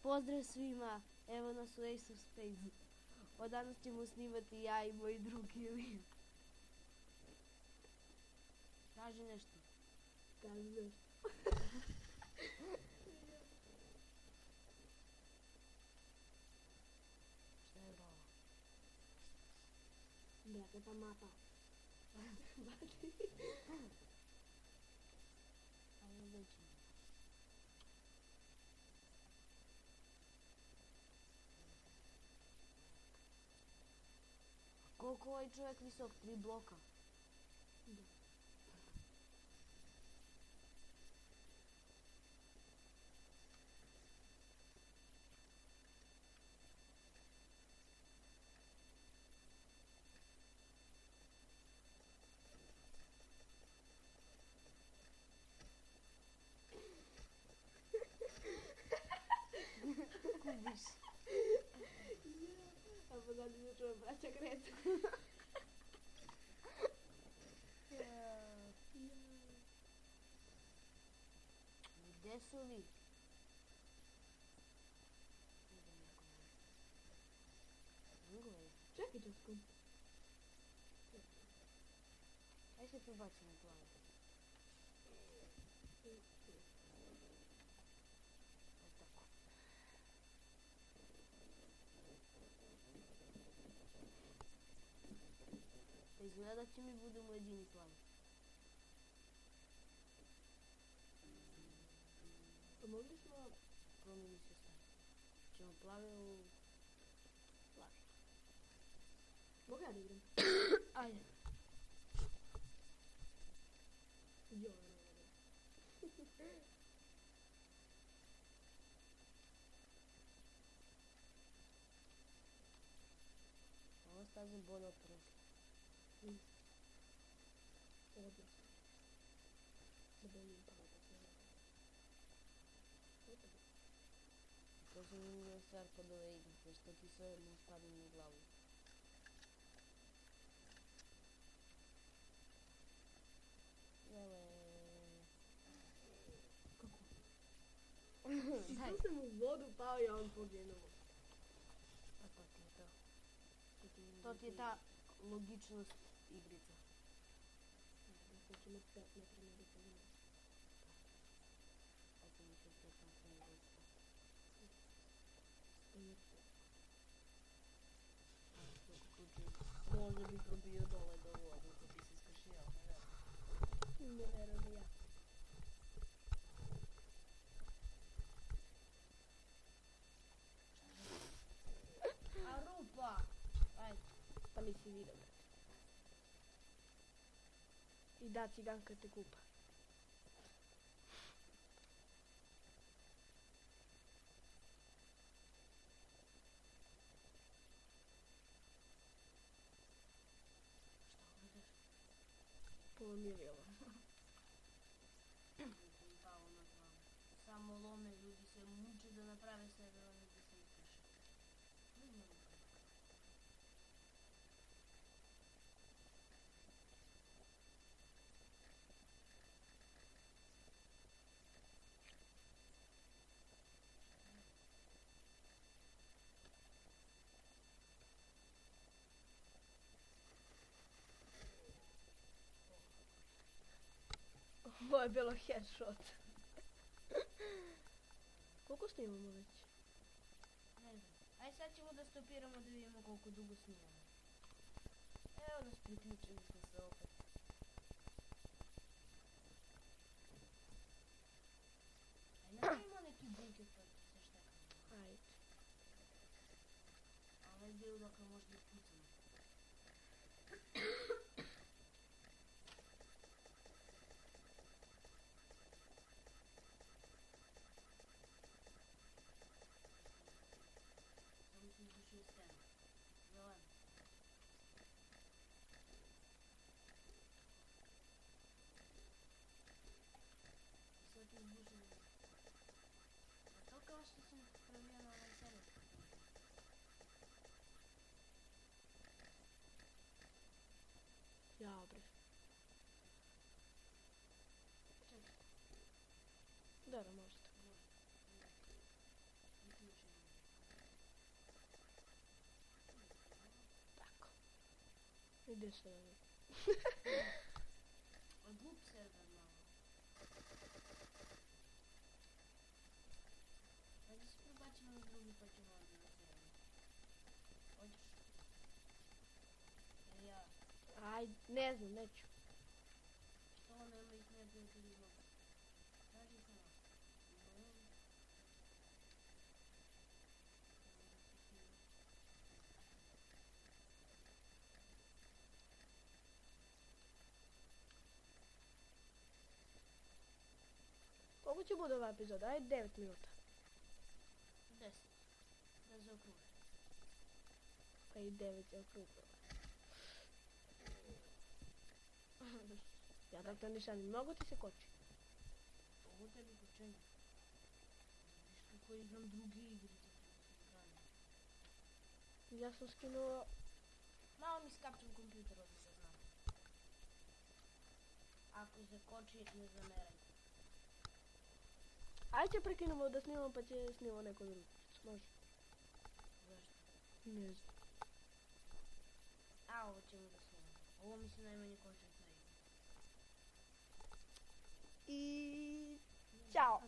Pozdrav svima, evo nas u Ace of Spades. Od danas ćemo snimati ja i moj drug Ilija. Kaži nešto. Kaži nešto. Šta je bala? Brate, pa mapa. Ajde uvećemo. Koliko ovaj čovjek visok? 3 bloka. Da. Kubiš. A pozadnje se čuje braća Greta. Gdje su vi? Čekaj časku. Ajde se prebaci na planu. Tako. Izgleda da će mi budemo jedini plan. Pa mogli smo Promijeni se stav. Ćemo plave u... plavi. Mogu ja da igram? Ajde. Jo, Ovo staze bolje od prošle. odlično. Da bolim pala da se To se mi nije stvar kod ove igrice, što ti sve mu spadne na glavu. Jele... Kako? I tu sam u vodu pao i on poginuo. A to ti je to. To ti je ta logičnost igrica. Znači ima 5 metra na detaljima. Ako mi se 5 metra na detaljima. Možda bi probio dole do vode, da bi se skašijao, Ne verujem ja. A rupa! Ajde. Pa nisi vidio, brate. I da, ciganka te kupa. Šta gledaš? Pomirila. Palo na glavu. Samo lome, ljudi se muče da naprave sebe, oni da se iskuše. Ovo je bilo headshot. Koliko snimamo već? Ne znam. Aj sad ćemo da stopiramo da vidimo koliko dugo snimamo. Evo nas, priključili smo se opet. Aj napravimo neki bunker pa se štekamo. Ajde. A ovaj dio dakle možda i pucamo. Samo se izbušio stenu. Zeleno. Sad ti izbušio. A to kao što sam pravio na ovaj server. Ide se. A glup server malo. Ajde se prebacimo na drugi pa ćemo onda na server. Hoćeš? Ili ja? Aj, ne znam, neću. Što nema ih neprijatelji mogu? Traži se malo. Koliko će bude ova epizoda? Ajde 9 minuta. 10. Da zaokruži. Pa i 9 je okruglo. Ja tako ništa ne mogu ti se koči. Ovo tebi kočenje. Viš kako igram druge igrice koje su igrane. Ja sam skinuo. Malo mi skapčam kompjuter ovdje da znam. Ako se koči, ne zameraj. Ajde prekinemo da snimamo pa će snimamo neko drugo. Može. Zašto? Ne znam. A, ovo ćemo da snimamo. Ovo mi se najmanje koči na igru. I... Ćao.